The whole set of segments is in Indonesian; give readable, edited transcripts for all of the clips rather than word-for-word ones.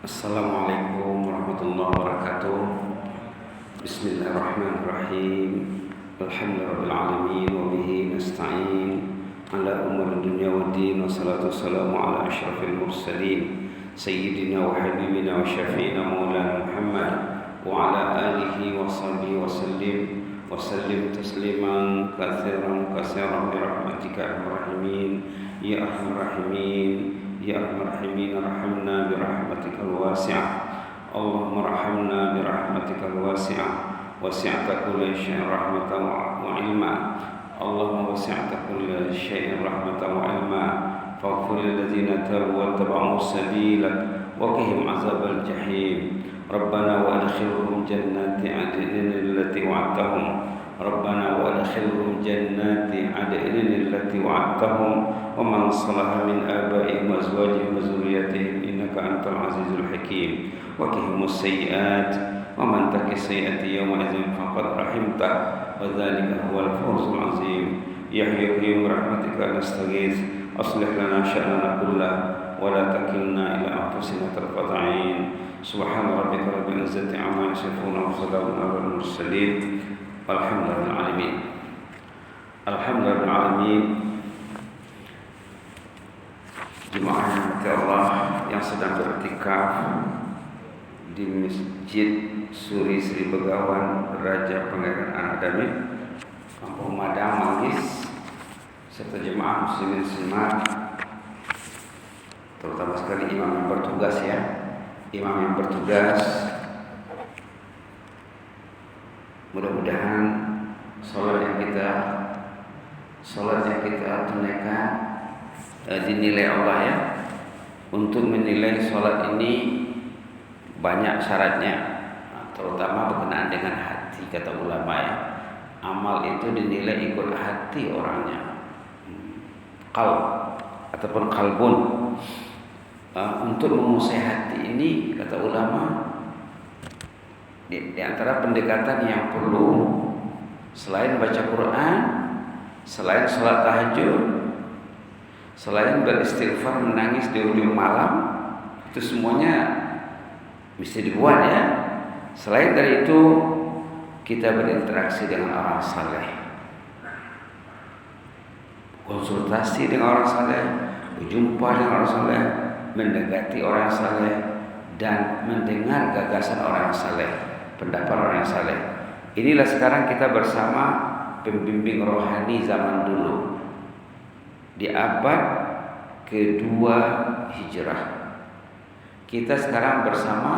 Assalamualaikum warahmatullahi wabarakatuh. Bismillahirrahmanirrahim. Alhamdulillahirabbil alamin wa bihi nasta'in ala umuri dunya waddin, wassalatu wassalamu ala asyrafil mursalin sayyidina wa habibina wa syafi'ina maulana Muhammad wa ala alihi wa sahbihi wa sallim tasliman katsiran bi rahmatika arhamar rahimin ya arhamar rahimin. Ya Arhamar Rahimin, arhamna birahmatikal wasi'ah. Allahumma arhamna birahmatikal wasi'ah. Wasi'ata kulli syai'in rahmatan wa ilma. Allahumma wasi'ata kulli syai'in rahmatan wa ilma. Faghfir lil ladzina tabu wa tabau sabilak wa qihim azabal jahim. Rabbana wa adkhilhum jannati 'adnin allati wa'adtahum. Rabbana wa adkhilhum jannati 'adnin allati wa'adtahum wa man salaha min abaihim wa azwajihim wa dzurriyyatihim innaka antal azizul hakim wa qihimus sayyi'at wa man taqi sayyi'ati yawma idzin faqad rahimtah wa dzalika huwal fawzul azim. Ya hayyu qayyum rahmatika nastaghits aslih lana sya'nana kullahu wa la takilna ila anfusina tarfata 'ain. Subhana rabbika rabbil izzati 'amma yasifun wa salamun 'alal mursalin. Alhamdulillahil alamin. Alhamdulillahil alamin. Jemaah yang dirahmati Allah yang sedang beriktikaf di Masjid Suri Sri Begawan Raja Pangeran Anak Damit, Kampung Madang Manggis, serta jemaah muslimin muslimat, terutama sekali imam yang bertugas ya, imam yang bertugas. Mudah-mudahan sholat yang kita tunaikan dinilai Allah ya. Untuk menilai sholat ini banyak syaratnya, terutama berkenaan dengan hati, kata ulama ya. Amal itu dinilai ikut hati orangnya, qalb ataupun qalbun. Untuk menguasai hati ini, kata ulama, di antara pendekatan yang perlu, selain baca Quran, selain sholat tahajud, selain beristighfar, menangis di ujung malam, itu semuanya mesti dibuat ya. Selain dari itu, kita berinteraksi dengan orang saleh, konsultasi dengan orang saleh, berjumpa dengan orang saleh, mendekati orang saleh, dan mendengar gagasan orang saleh, pendapat orang saleh. Inilah sekarang kita bersama pembimbing rohani zaman dulu di abad kedua Hijrah. Kita sekarang bersama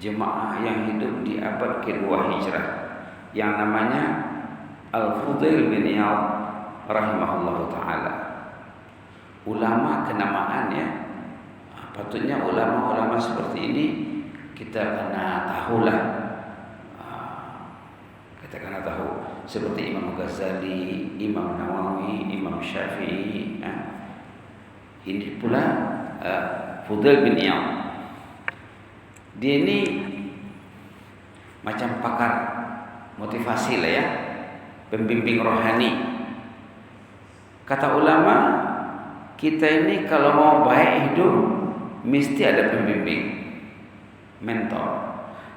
jemaah yang hidup di abad kedua Hijrah yang namanya Al-Fudail bin Iyad rahimahullahu ta'ala. Ulama kenamaan ya. Patutnya ulama-ulama seperti ini kita kena tahulah. Kita kena tahu seperti Imam Ghazali, Imam Nawawi, Imam Syafi'i. Ini pula Fudail bin Iyad. Dia ini macam pakar motivasi lah ya, pembimbing rohani. Kata ulama, kita ini kalau mau baik hidup mesti ada pembimbing, mentor.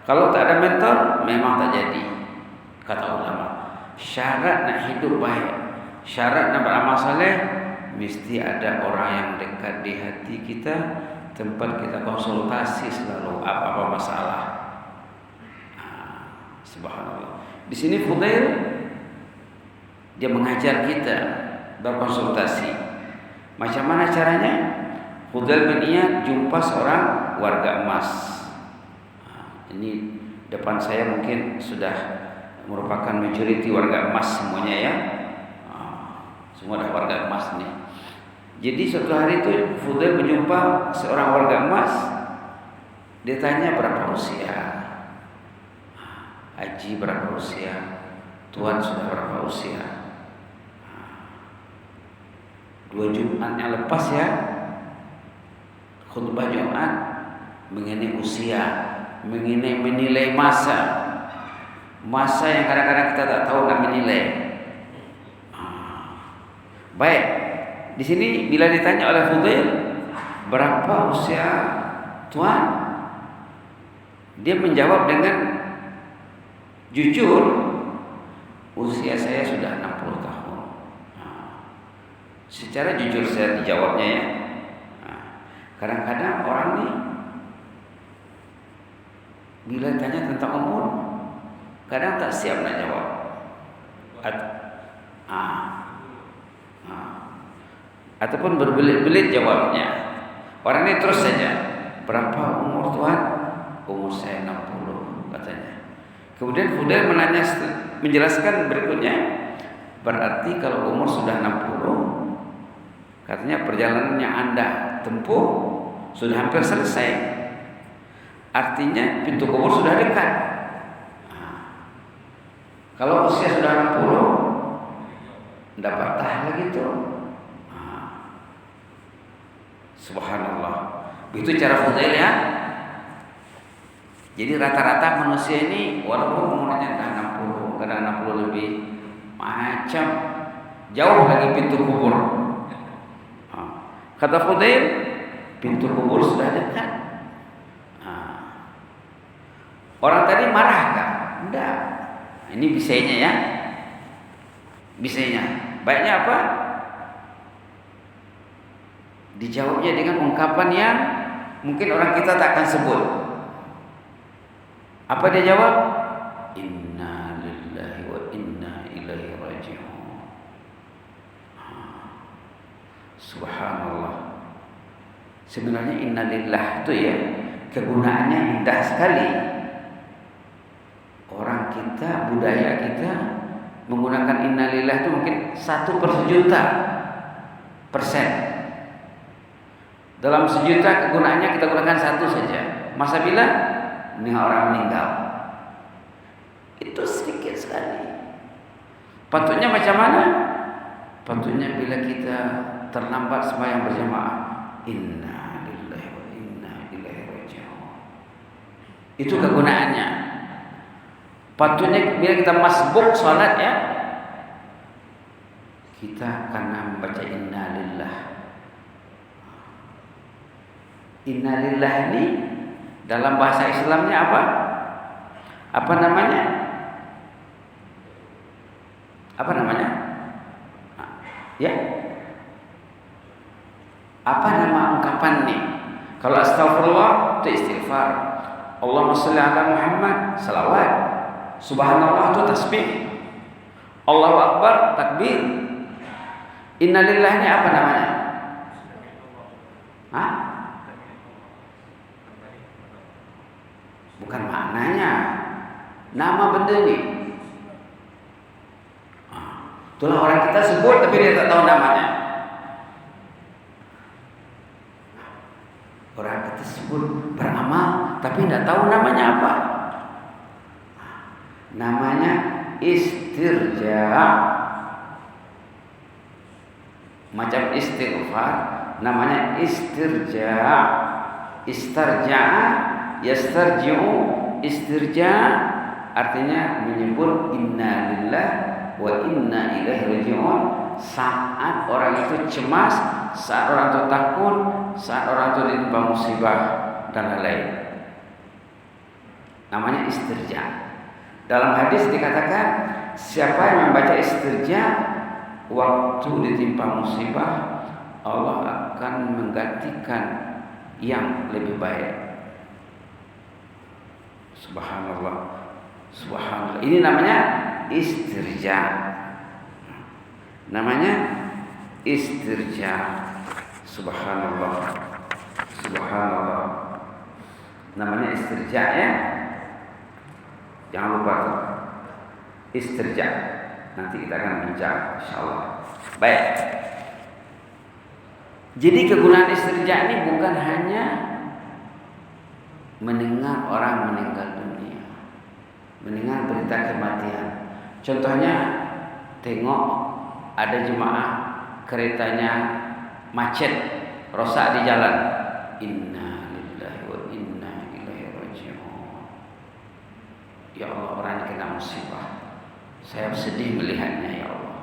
Kalau tak ada mentor, memang tak jadi. Kata ulama, syarat nak hidup baik, syarat nak beramal saleh, mesti ada orang yang dekat di hati kita, tempat kita konsultasi selalu apa-apa masalah. Subhanallah. Di sini Fudail dia mengajar kita berkonsultasi. Macam mana caranya? Fudail bin Iyad jumpa seorang warga emas. Ini depan saya mungkin sudah merupakan majority warga emas semuanya ya. Semua dah warga emas nih. Jadi suatu hari itu Fudail berjumpa seorang warga emas. Dia tanya berapa usia? Haji berapa usia? Tuan sudah berapa usia? 2 Jumat yang lepas ya, khutbah Jumat mengenai usia, mengenai menilai masa yang kadang-kadang kita tak tahu nak menilai. Baik, di sini bila ditanya oleh Fudail berapa usia Tuan, dia menjawab dengan jujur, usia saya sudah 60 tahun. Secara jujur saya dijawabnya ya. Kadang-kadang orang nih bila tanya tentang umur, kadang tak siap nak jawab. Ataupun berbelit-belit jawabnya. Orang ini terus saja, berapa umur Tuhan? Umur saya 60 katanya. Kemudian menjelaskan berikutnya, berarti kalau umur sudah 60, katanya perjalanan yang Anda tempuh sudah hampir selesai. Artinya pintu kubur sudah dekat. Kalau usia sudah 60, tidak patah lagi tuh. Subhanallah. Itu cara Fudail ya. Jadi rata-rata manusia ini walaupun umurnya dah 60, kadang 60 lebih, macam jauh lagi pintu kubur. Kata Fudail, pintu kubur sudah dekat. Orang tadi marah kan? Enggak. Ini bisanya ya. Bisanya. Baiknya apa? Dijawabnya dengan ungkapan yang mungkin orang kita tak akan sebut. Apa dia jawab? Inna lillahi wa inna ilaihi raji'un. Subhanallah. Sebenarnya inna lillah itu ya, kegunaannya indah sekali. Orang kita, budaya kita menggunakan inna lillah itu mungkin 1/1.000.000%. Dalam 1.000.000 kegunaannya kita gunakan 1 saja. Masa bila ini orang meninggal, itu sedikit sekali. Patutnya macam mana? Patutnya bila kita terlambat sembahyang berjamaah, inna lillahi wa inna ilaihi raji'un. Itu kegunaannya. Patutnya bila kita masbuk salat ya, kita karena membaca inna lillah. Inna lillah ini dalam bahasa Islamnya apa? Apa namanya? Apa namanya? Ya? Apa nama ungkapan nih? Kalau astagfirullah itu istighfar. Allahumma shalli ala Muhammad, salawat. Subhanallah itu tasbih. Allahu akbar, takbir. Inna lillah ini apa namanya? Hah? Bukan maknanya, nama benda ini. Itulah orang kita sebut tapi dia tak tahu namanya. Orang kita sebut beramal tapi tidak tahu namanya apa. Namanya istirja. Macam istighfar, namanya istirja. Istarja'a, yastarji'u, istirja artinya menyebut inna lillah wa inna ilaihi raji'un saat orang itu cemas, saat orang itu takut, saat orang itu ditimpa musibah dan lain-lain. Namanya istirja. Dalam hadis dikatakan siapa yang membaca istirja waktu ditimpa musibah, Allah akan menggantikan yang lebih baik. Subhanallah. Subhanallah. Ini namanya istirja. Namanya istirja. Subhanallah. Subhanallah. Namanya istirja ya. Jangan lupa tuh. Istirja. Nanti kita akan bincang insyaallah. Baik. Jadi kegunaan istirja ini bukan hanya mendengar orang meninggal dunia, mendengar berita kematian. Contohnya tengok ada jemaah keretanya macet, rosak di jalan. Inna lillahi wa inna ilaihi raji'un. Ya Allah, orang kena musibah. Saya sedih melihatnya ya Allah.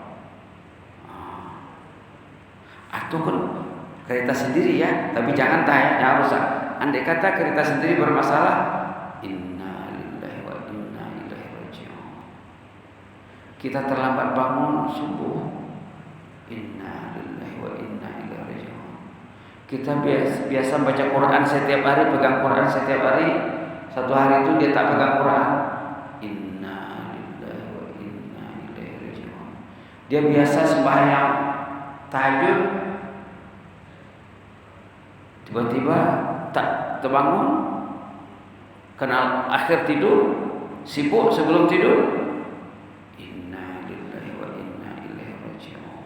Ataupun kereta sendiri ya, tapi jangan tayar, jangan rusak. andai kata kita sendiri bermasalah, inna lillahi wa inna ilaihi raji'un. Kita terlambat bangun subuh, inna lillahi wa inna ilaihi raji'un. Kita biasa baca Quran setiap hari, pegang Quran setiap hari. Satu hari itu dia tak pegang Quran, inna lillahi wa inna ilaihi raji'un. Dia biasa sembahyang tahajud, tiba-tiba tak terbangun, kena akhir tidur, sibuk sebelum tidur, inna lillahi wa inna ilaihi raji'un.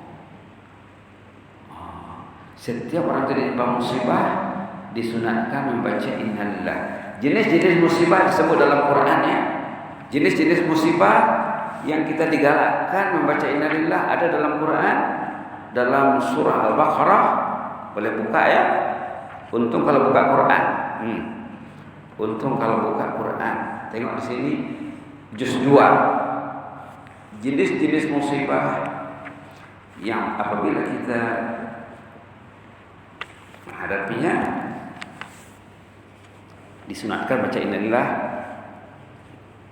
Setiap orang tertimpa musibah disunatkan membaca innalillah. Jenis-jenis musibah disebut dalam Quran ya. Jenis-jenis musibah yang kita digalakkan membaca innalillah ada dalam Quran, dalam surah Al-Baqarah. Boleh buka ya. Untung kalau buka Quran. Untung kalau buka Quran. Tengok di sini juz 2. Jenis-jenis musibah yang apabila kita menghadapinya disunatkan baca innalillah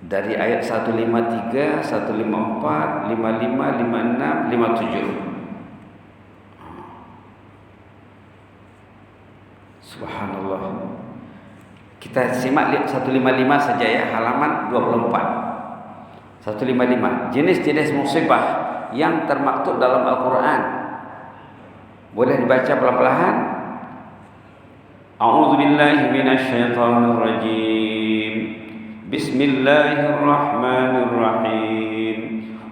dari ayat 153, 154, 55, 56, 57. Subhanallah. Kita simak 155 saja ya, halaman 24. 155. Jenis-jenis musibah yang termaktub dalam Al-Quran. Boleh dibaca pelan-pelan. A'udzu billahi minasyaitonir rajim. Bismillahirrahmanirrahim.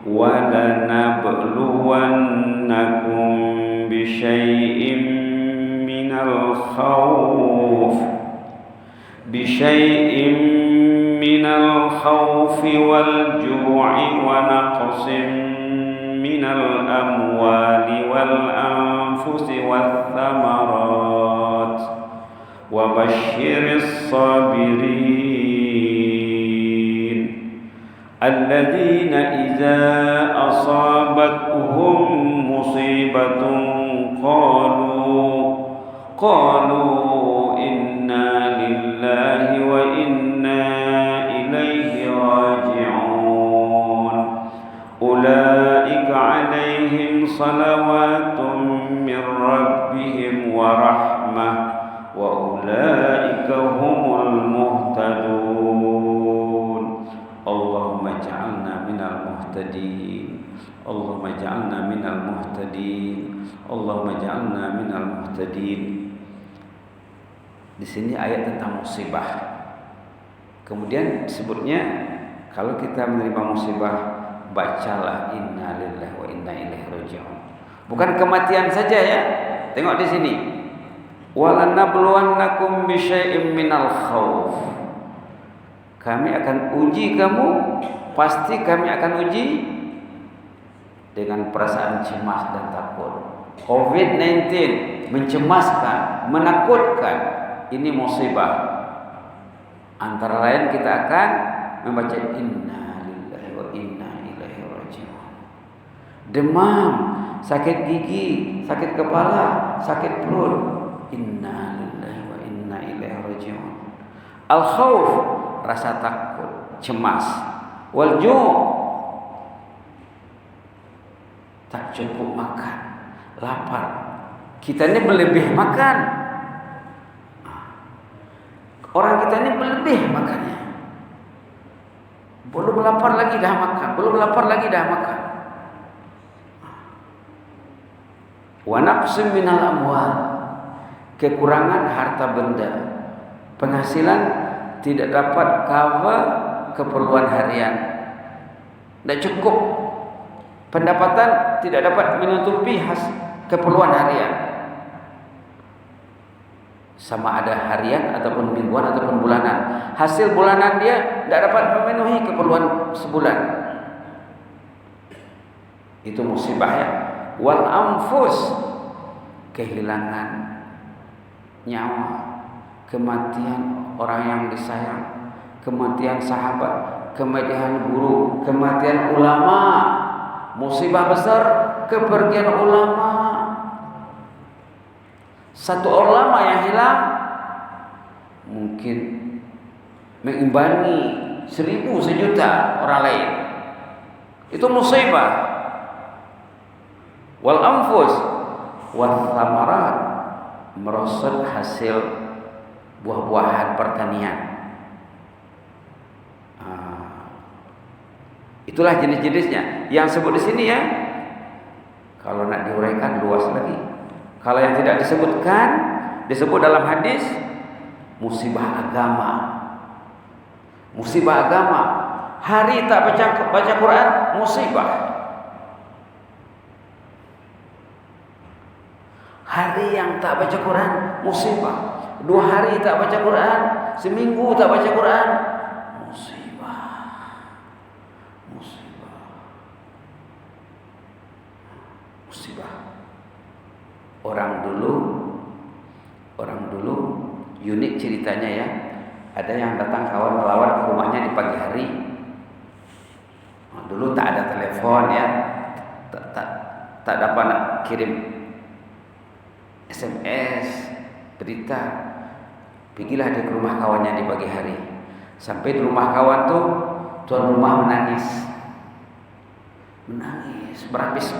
Wa lanabluwannakum bisyai'im minal khawfi wal ju'i wa naqsin minal amwali wal anfusi wath thamarat wa basyiris sabirin alladzina idza asabatuhum musibatun qalu inna lillahi wa inna ilaihi raji'un ulaika alaihim salawatun min rabbihim wa rahmah wa ulaika humul muhtadun. Allahumma ja'alna minal muhtadin. Allahumma ja'alna minal muhtadin. Allahumma ja'alna minal muhtadin. Di sini ayat tentang musibah. Kemudian disebutnya kalau kita menerima musibah, bacalah inna lillahi wa inna ilaihi raji'un. Bukan kematian saja ya. Tengok di sini. Walanabluwannakum bisyai'im minal khauf. Kami akan uji kamu, pasti kami akan uji dengan perasaan cemas dan takut. COVID-19 mencemaskan, menakutkan. Ini musibah. Antara lain kita akan membaca inna lillahi wa inna ilaihi raji'un. Demam, sakit gigi, sakit kepala, sakit perut, inna lillahi wa inna ilaihi raji'un. Al-khauf, rasa takut, cemas. Wal ju', tak cukup makan, lapar. Kita ini berlebih makan. Orang kita ini berlebih makannya. Belum lapar lagi dah makan, belum lapar lagi dah makan. Wa naqsim minal amwal, kekurangan harta benda. Penghasilan tidak dapat cover keperluan harian. Tidak cukup. Pendapatan tidak dapat menutupi keperluan harian. Sama ada harian ataupun mingguan ataupun bulanan. Hasil bulanan dia tidak dapat memenuhi keperluan sebulan. Itu musibah ya. Wal anfus, kehilangan nyawa, kematian orang yang disayang, kematian sahabat, kematian guru, kematian ulama. Musibah besar, kepergian ulama. Satu ulama yang hilang mungkin mengimbangi 1000, 1.000.000 orang lain. Itu musibah. Wal anfus wal thamarat, merosot hasil buah-buahan pertanian. Itulah jenis-jenisnya. Yang sebut di sini ya. Kalau nak diuraikan luas lagi. Kalau yang tidak disebutkan, disebut dalam hadis musibah agama. Musibah agama. Hari tak baca Quran, musibah. Hari yang tak baca Quran, musibah. 2 hari tak baca Quran, seminggu tak baca Quran, musibah. Orang dulu unik ceritanya ya. Ada yang datang kawan melawat ke rumahnya di pagi hari. Dulu tak ada telepon ya, tak dapat nak kirim SMS, berita. Pergilah dia ke rumah kawannya di pagi hari. Sampai di rumah kawan tuh, tuan rumah menangis berhabis.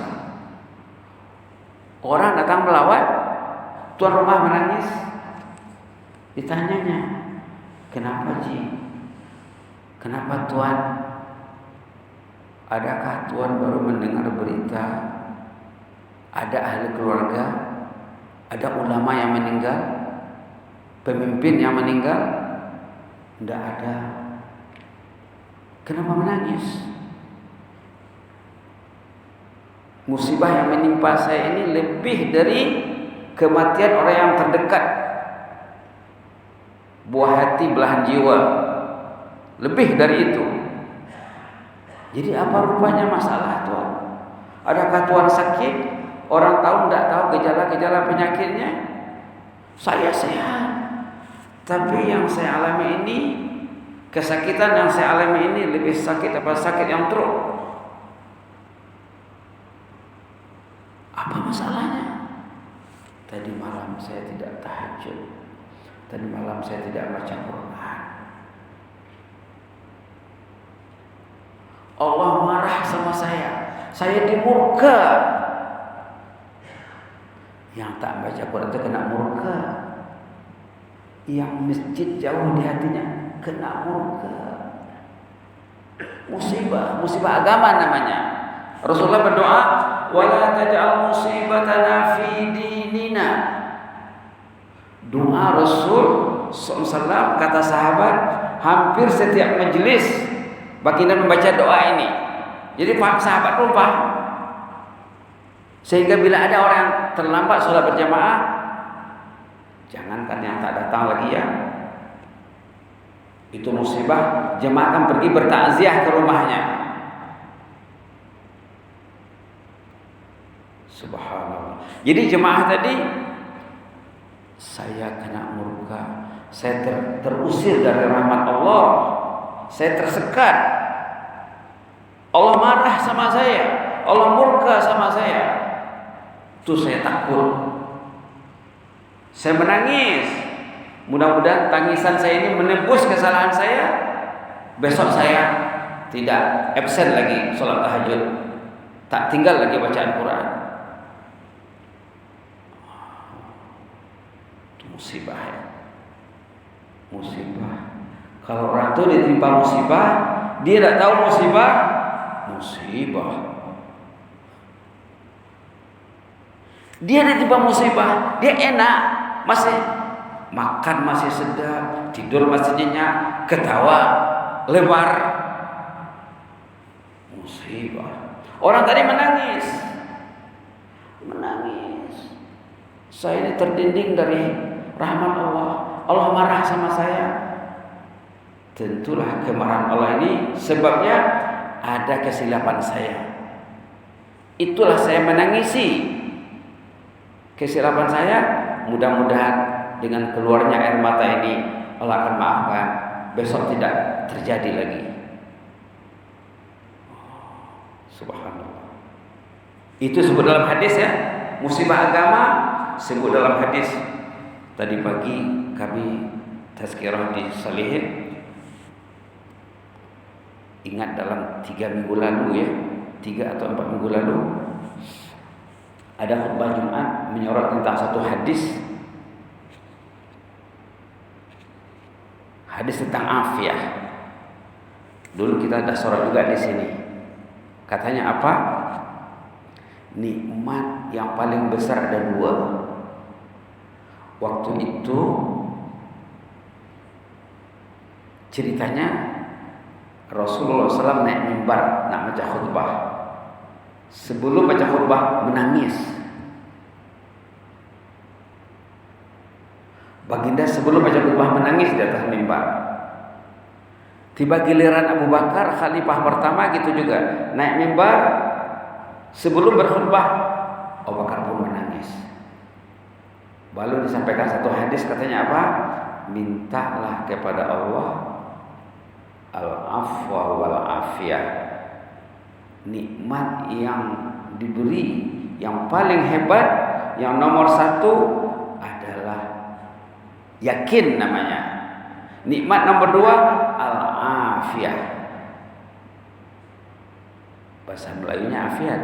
Orang datang melawat, tuan rumah menangis. Ditanyanya, kenapa Ji? Kenapa tuan? Adakah tuan baru mendengar berita ada ahli keluarga, ada ulama yang meninggal, pemimpin yang meninggal? Tidak ada. Kenapa menangis? Musibah yang menimpa saya ini lebih dari kematian orang yang terdekat, buah hati, belahan jiwa. Lebih dari itu. Jadi apa rupanya masalah tuan? Adakah tuan sakit? Orang tahu tidak tahu gejala-gejala penyakitnya? Saya sehat. Tapi yang saya alami ini, kesakitan yang saya alami ini lebih sakit daripada sakit yang teruk. Apa masalahnya? Tadi malam saya tidak tahajud. Tadi malam saya tidak baca Quran. Allah marah sama saya. Saya dimurka. Yang tak baca Quran itu kena murka. Yang masjid jauh di hatinya kena murka. Musibah agama namanya. Rasulullah berdoa, wala taj'al musibatana fi dinina. Doa Rasul SAW, kata sahabat, hampir setiap majelis baginda membaca doa ini. Jadi sahabat pun paham. Sehingga bila ada orang yang terlambat sholat berjamaah, jangankan yang tak datang lagi ya, itu musibah, jemaah akan pergi bertakziah ke rumahnya. Subhanallah. Jadi jemaah tadi, saya kena murka, saya terusir dari rahmat Allah, saya tersekat, Allah marah sama saya, Allah murka sama saya. Itu saya takut, saya menangis. Mudah-mudahan tangisan saya ini menebus kesalahan saya. Besok saya tidak absen lagi sholat tahajud, tak tinggal lagi bacaan Quran. Musibah ya. Musibah. Kalau orang itu ditimpa musibah, dia tidak tahu musibah. Dia ditimpa musibah, dia enak, masih makan masih sedap, tidur masih nyenyak, ketawa lebar. Musibah. Orang tadi menangis. Saya ini terdinding dari rahmat Allah. Allah marah sama saya. Tentulah kemarahan Allah ini sebabnya ada kesilapan saya. Itulah saya menangisi kesilapan saya. Mudah-mudahan dengan keluarnya air mata ini Allah akan maafkan. Besok tidak terjadi lagi. Subhanallah. Itu sebut dalam hadis ya. Musibah agama sebut dalam hadis. Tadi pagi kami tazkirah di Salihin. Ingat dalam 3 minggu lalu ya, 3 atau 4 minggu lalu ada khutbah Jumat menyorot tentang satu hadis tentang afiah. Dulu kita ada sorot juga di sini. Katanya apa? Nikmat yang paling besar ada 2. Waktu itu ceritanya Rasulullah SAW naik mimbar nak baca khutbah. Sebelum baca khutbah menangis. Baginda sebelum baca khutbah menangis di atas mimbar. Tiba giliran Abu Bakar, khalifah pertama gitu juga, naik mimbar sebelum berkhutbah, Abu Bakar pun menangis. Lalu disampaikan satu hadis, katanya apa? Mintalah kepada Allah al-afwa wal afiyah. Nikmat yang diberi yang paling hebat, yang nomor 1 adalah yakin namanya. Nikmat nomor 2 al-afiyah. Bahasa Melayunya afiat,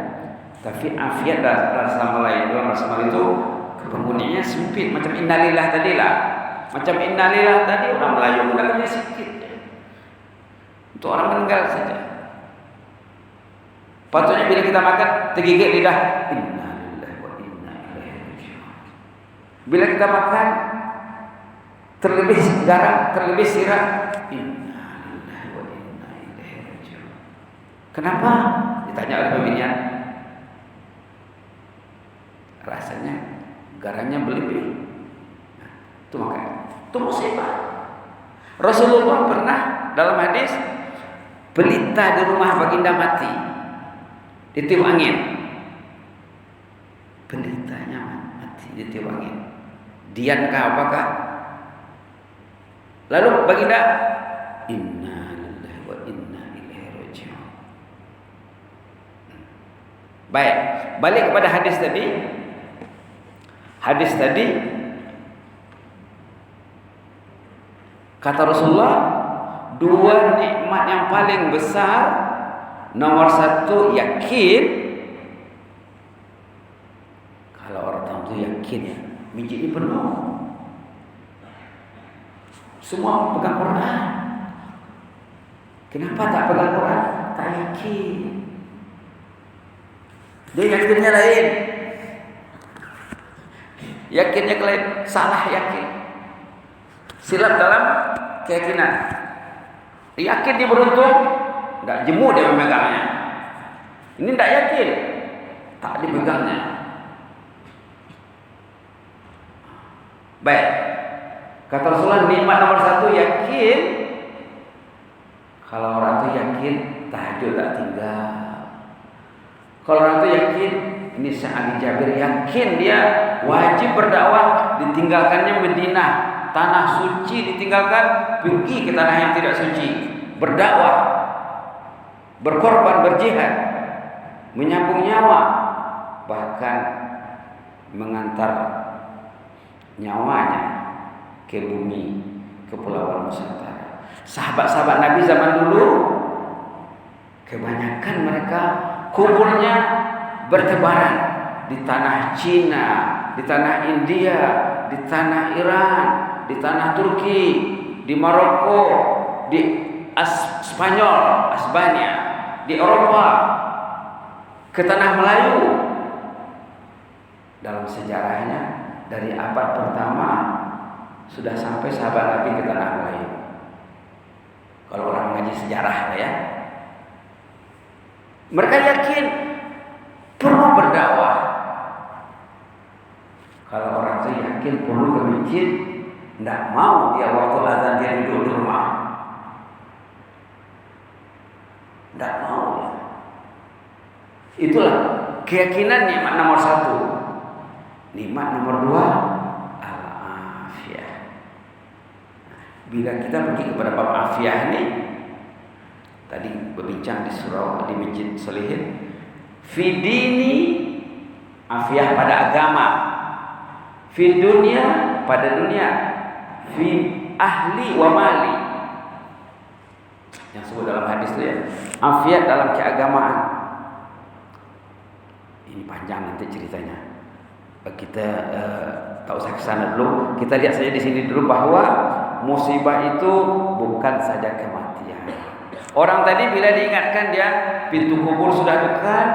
tapi afiat dalam bahasa Melayu, dalam bahasa Melayu itu penghuninya sempit, macam innalillah tadi lah. Macam innalillah tadi orang Melayu menggunakannya sedikit. Untuk orang meninggal saja. Patutnya bila kita makan tergigit lidah, innalillahi wa inna ilaihi raji'un. Bila kita makan terlebih garam, terlebih sirap, innalillahi wa inna ilaihi raji'un. Kenapa? Ditanya oleh pembinian. Rasanya garamnya berlebih. Nah, itu makanya itu musibah. Rasulullah pernah dalam hadis, pelita di rumah baginda mati, ditiup angin. Pelitanya mati ditiup angin. Diankah apakah? Lalu baginda, inna lillahi wa inna ilaihi raji'un. Baik, balik kepada hadis tadi. Hadis tadi kata Rasulullah, 2 nikmat yang paling besar, nomor 1 yakin. Kalau orang tahu itu yakin ya, masjid ini penuh, semua pegang Quran. Kenapa tak pegang Quran? Tak yakin. Dia yakinnya lain, yakinnya lain, salah yakin, silap dalam keyakinan. Yakin dia beruntung, tidak jemu dia memegangnya. Ini tidak yakin, tak dipegangnya. Baik, kata Rasulullah, nikmat nomor 1 yakin. Kalau orang itu yakin, tahajud tak tinggal. Kalau orang itu yakin, ini Sa'ad Jabir yakin dia wajib berdakwah, ditinggalkannya Madinah, tanah suci ditinggalkan, pergi ke tanah yang tidak suci, berdakwah, berkorban, berjihad, menyambung nyawa, bahkan mengantar nyawanya ke bumi, ke Pulau Nusantara. Sahabat-sahabat Nabi zaman dulu, kebanyakan mereka kuburnya bertebaran di tanah Cina, di tanah India, di tanah Iran, di tanah Turki, di Maroko, di Spanyol, Asbania, di Eropa, ke tanah Melayu. Dalam sejarahnya dari abad pertama sudah sampai sahabat Nabi ke tanah Melayu. Kalau orang mengaji sejarah ya, mereka yakin perlu berdakwah. Kalau orang itu yakin perlu ke masjid, tidak mau dia waktu azan dia duduk di rumah, tidak mau. Itulah keyakinan nikmat nomor 1. Nikmat nomor 2 al-afiyah. Bila kita pergi kepada bab afiyah ini, tadi berbincang di surau di Masjid Salihin, fi dini, afiyah pada agama, fi dunia, pada dunia, fi ahli wa mali. Yang sebut dalam hadis itu ya, afiat dalam keagamaan. Ini panjang nanti ceritanya. Kita tak usah ke sana dulu. Kita lihat saja di sini dulu bahwa musibah itu bukan saja kematian. Orang tadi bila diingatkan dia pintu kubur sudah dekat,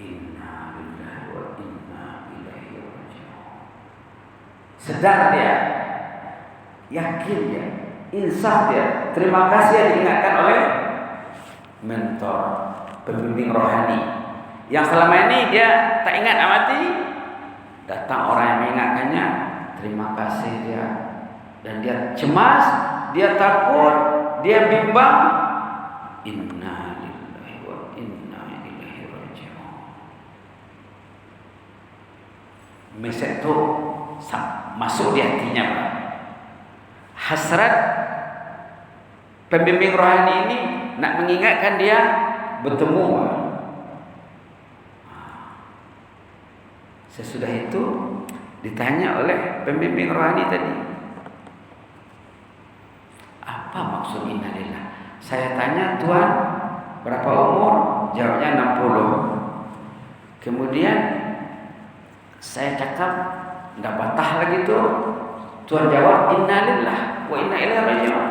inna lillahi wa inna ilaihi raji'un. Sedar dia, yakin dia, insaf dia, terima kasih dia diingatkan oleh mentor, pembimbing rohani. Yang selama ini dia tak ingat amati, datang orang yang mengingatkannya, terima kasih dia. Dan dia cemas, dia takut, dia bimbang. Inna lillahi wa inna ilaihi raji'un. Mesej itu masuk di hatinya, Pak. Hasrat pembimbing rohani ini nak mengingatkan dia bertemu, Pak. Sesudah itu ditanya oleh pembimbing rohani tadi, apa maksud innalillah? Saya tanya, Tuhan berapa umur? Jawabnya 60. Kemudian saya cakap, enggak patah lagi tuh. Tuhan jawab, innalillah wa inna ilaihi raji'un.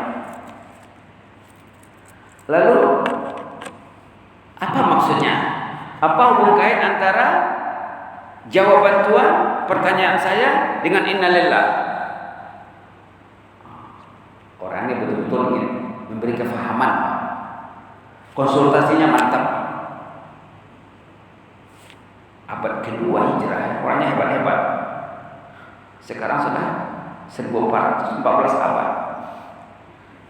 Lalu apa maksudnya? Apa hubungan kait antara jawaban Tuhan pertanyaan saya dengan innalillah? Orangnya betul-betul ingin memberi kefahaman, konsultasinya mantap. Abad kedua hijrah, orangnya hebat-hebat. Sekarang sudah 1414 abad.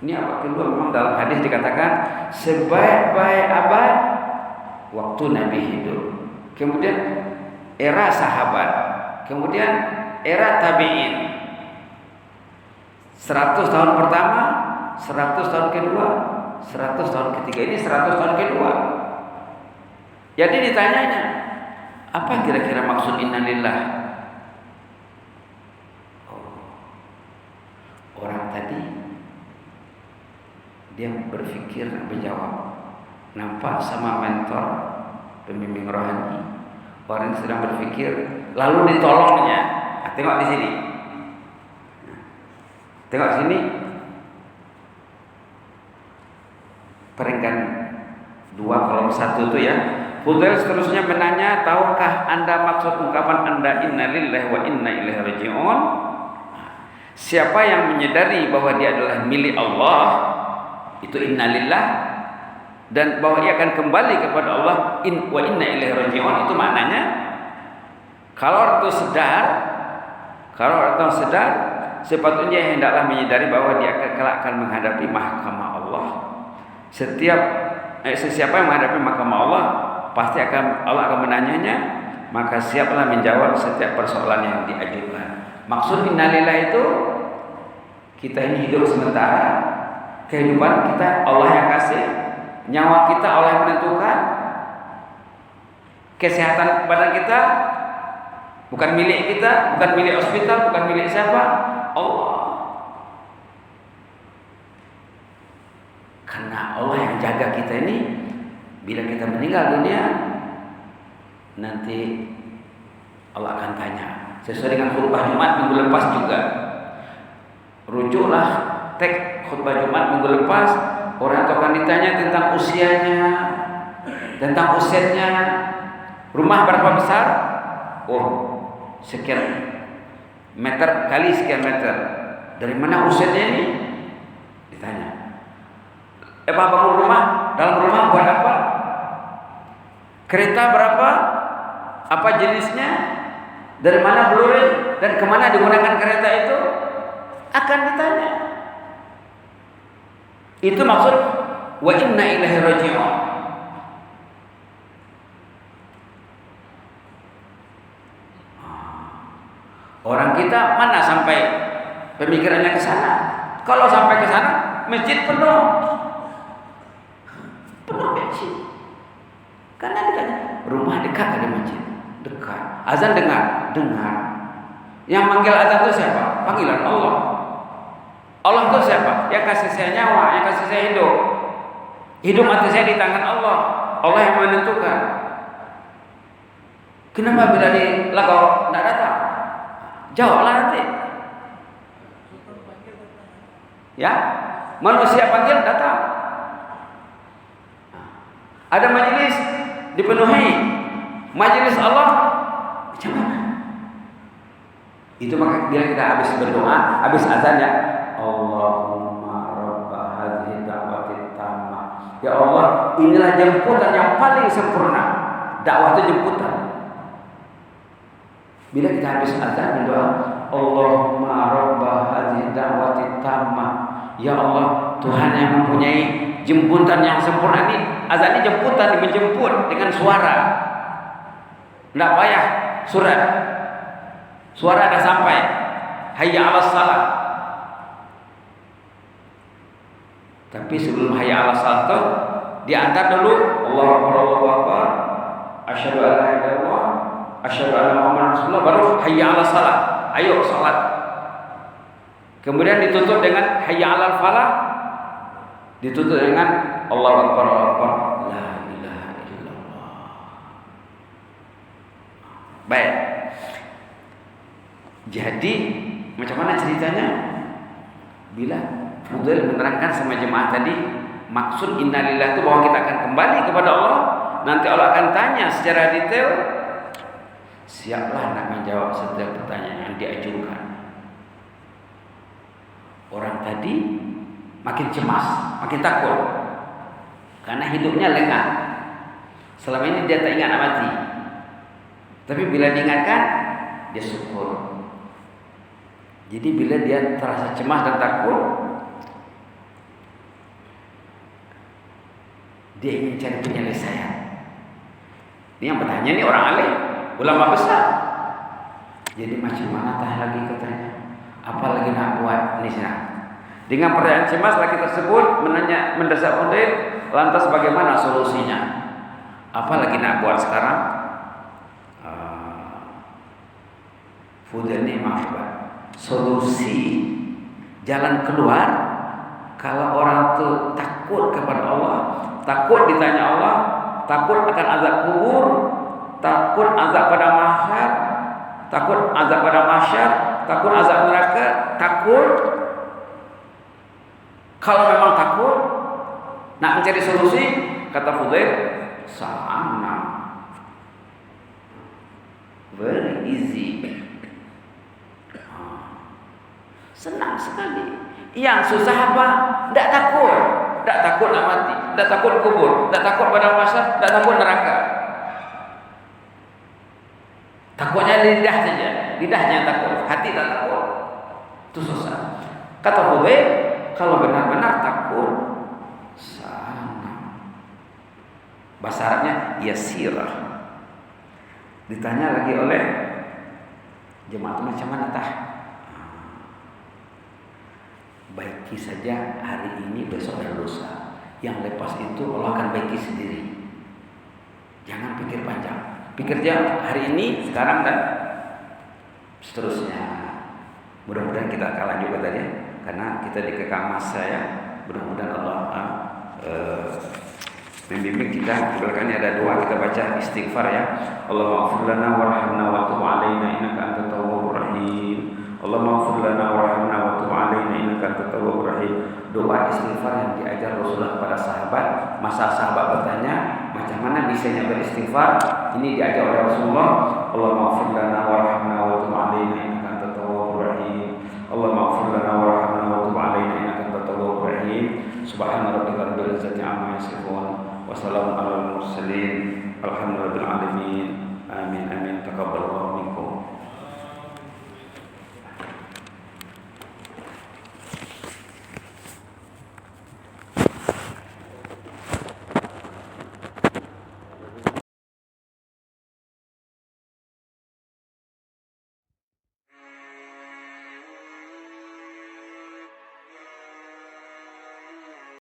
Ini abad kedua, memang dalam hadis dikatakan sebaik-baik abad waktu Nabi hidup. Kemudian era sahabat, kemudian era tabi'in. 100 tahun pertama, 100 tahun kedua, 100 tahun ketiga. Ini 100 tahun kedua. Jadi ditanyanya, apa kira-kira maksud innalillah? Orang tadi dia berpikir menjawab, nampak sama mentor pembimbing rohani. Orang sedang berpikir, lalu ditolongnya. Nah, tengok di sini. Tengok sini. Peringkat 2 kolom 1 itu ya. Fudail seterusnya menanya, tahukah Anda maksud ungkapan Anda innalillahi wa inna ilaihi raji'un? Siapa yang menyadari bahwa dia adalah milik Allah, itu innalillah, dan bahwa ia akan kembali kepada Allah, wa inna ilaihi raji'un, itu maknanya kalau orang itu sedar, sepatutnya hendaklah menyadari bahwa dia akan menghadapi mahkamah Allah. Siapa yang menghadapi mahkamah Allah, pasti Allah akan menanyanya, maka siaplah menjawab setiap persoalan yang diajukan. Maksud innalillah itu, kita ini hidup sementara, kehidupan kita Allah yang kasih, nyawa kita Allah yang menentukan, kesehatan badan kita bukan milik kita, bukan milik hospital, bukan milik siapa, Allah. Karena Allah yang jaga kita ini, bila kita meninggal dunia, nanti Allah akan tanya. Sesuai dengan khutbah Jumat minggu lepas juga. Rujuklah teks khutbah Jumat minggu lepas. Orang itu akan ditanya tentang usianya, tentang usianya. Rumah berapa besar? Oh, sekian meter kali sekian meter. Dari mana usianya ini? Ditanya. Bangun rumah, dalam rumah buat apa? Kereta berapa? Apa jenisnya? Dari mana bluring? Dan kemana digunakan kereta itu? Akan ditanya. Itu maksud wa inna ilaihi raji'un. Orang kita mana sampai pemikirannya ke sana? Kalau sampai ke sana, masjid penuh. Masjid. Karena ditanya, rumah dekat ada masjid? Dekat. Azan dengar? Dengar. Yang manggil azan itu siapa? Panggilan Allah. Allah siapa? Yang kasih saya nyawa, yang kasih saya hidup. Hidup mati saya di tangan Allah. Allah yang menentukan. Kenapa bila di lagu tidak datang? Jawablah nanti. Ya, manusia panggil datang. Ada majelis dipenuhi, majelis Allah macam mana? Itu maka bila kita habis berdoa, habis azan ya, Allahumma rabba hadhihi da'wati tammah. Ya Allah, inilah jemputan yang paling sempurna. Dakwah itu jemputan. Bila kita habis azan berdoa, Allahumma rabba hadhihi da'wati tammah. Ya Allah, Tuhan yang mempunyai jemputan yang sempurna ini. Azan ini jemputan, menjemput dengan suara. Tidak payah surat. Suara dah sampai. Hayya 'alas salat. Tapi sebelum hayya 'alas salat itu diantar dulu Allahu Akbar, Allahu Akbar, asyhadu an la ilaha illallah, asyhadu anna Muhammadar Rasulullah, baru hayya 'alas salat. Ayo salat. Kemudian ditutup dengan hayya 'alal falah. Ditutup dengan Allahu Akbar, Allahu Akbar, la ilaha illallah. Baik. Jadi macam mana ceritanya? Bila Fudail menerangkan sama jemaah tadi, maksud innalillah itu bahwa kita akan kembali kepada Allah. Nanti Allah akan tanya secara detail. Siaplah nak menjawab setiap pertanyaan yang diajukan. Orang tadi makin cemas, makin takut, karena hidupnya lengah. Selama ini dia tak ingat nak mati. Tapi bila diingatkan, dia syukur. Jadi bila dia terasa cemas dan takut, dia ingin cari penyelesaian. Ini yang bertanya ini orang alim, ulama besar. Jadi macam mana tah lagi katanya? Apa lagi nak buat? Ini senang. Dengan pertanyaan cemas laki tersebut mendesak Fudail, lantas bagaimana solusinya? Apa lagi nak buat sekarang? Fudail ini maaf Pak. Solusi jalan keluar kalau orang itu takut kepada Allah, takut ditanya Allah, takut akan azab kubur, takut azab pada mahsyar, takut azab pada mahsyar, takut azab neraka, takut. Kalau memang takut, nak mencari solusi, kata Fudail, sa'ana, very easy. Senang sekali. Yang susah apa? Tak takut. Tak takut nak mati. Tak takut kubur. Tak takut pada mahsyar. Tak takut neraka. Takutnya lidah saja. Lidahnya takut. Hati tak takut. Itu susah. Kata Fudail, kalau benar-benar takut, sana. Bahasa Arabnya yasirah. Ditanya lagi oleh jemaah macam mana tah? Baiki saja hari ini, besok ada dosa. Yang lepas itu Allah akan baiki sendiri. Jangan pikir panjang. Pikir aja hari ini, sekarang dan seterusnya. Mudah-mudahan kita akan lanjut tadi, karena kita dikekang masa ya. Mudah-mudahan Allah membimbing kita. Belakangnya ada doa, kita baca istighfar ya. Allahumma ighfir lana warhamna wa tub 'alaina innaka antat tawwabur rahim. Allahumma ighfir lana warhamna wa tub 'alaina innaka antat tawwabur rahim. Doa istighfar yang diajar Rasulullah kepada sahabat. Masa sahabat bertanya, macam mana bisanya beristighfar? Ini diajar oleh Rasulullah. Allahumma ighfir lana warhamna wa tub 'alaina innaka antat tawwabur rahim. Allahumma ighfir lana warhamna wa tub 'alaina innaka antat tawwabur rahim. Subhana rabbika rabbil izzati 'amma yasifun. Wassalamu alal mursalin. Alhamdulillahil alamin. Amin amin. Taqabbalallahu minkum.